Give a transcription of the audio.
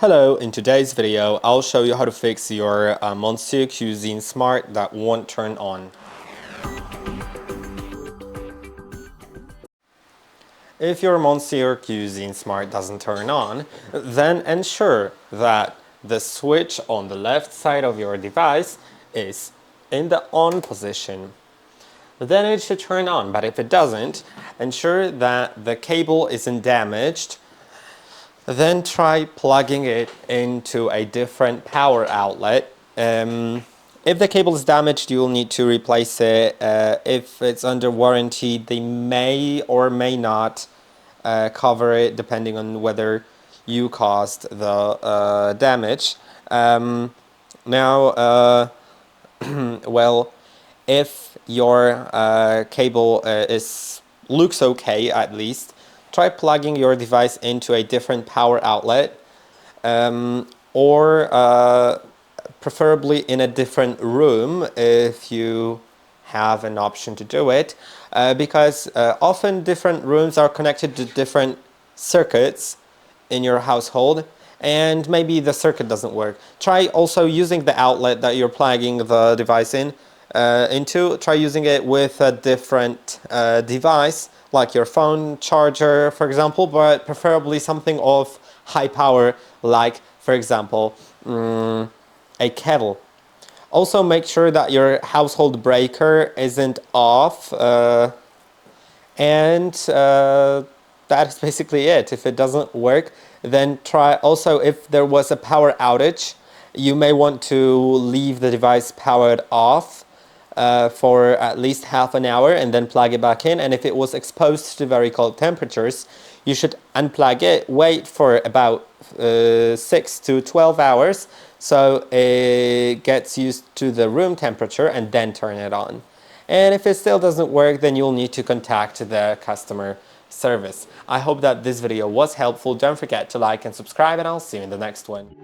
Hello, in today's video I'll show you how to fix your Monsieur Cuisine Smart that won't turn on. If your Monsieur Cuisine Smart doesn't turn on, then ensure that the switch on the left side of your device is in the on position. Then it should turn on, but if it doesn't, ensure that the cable isn't damaged. Then try plugging it into a different power outlet. If the cable is damaged, you'll need to replace it. If it's under warranty, they may or may not cover it, depending on whether you caused the damage. Well, if your cable looks okay, at least, try plugging your device into a different power outlet, or preferably in a different room if you have an option to do it, because often different rooms are connected to different circuits in your household, and maybe the circuit doesn't work. Try also using the outlet that you're plugging the device into. Try using it with a different device, like your phone charger, for example, but preferably something of high power, like, for example, a kettle. Also, make sure that your household breaker isn't off, and that is basically it. If it doesn't work, then try also, if there was a power outage, you may want to leave the device powered off for at least half an hour and then plug it back in. And if it was exposed to very cold temperatures, you should unplug it, wait for about 6 to 12 hours so it gets used to the room temperature, and then turn it on. And if it still doesn't work, then you'll need to contact the customer service. I hope that this video was helpful. Don't forget to like and subscribe, and I'll see you in the next one.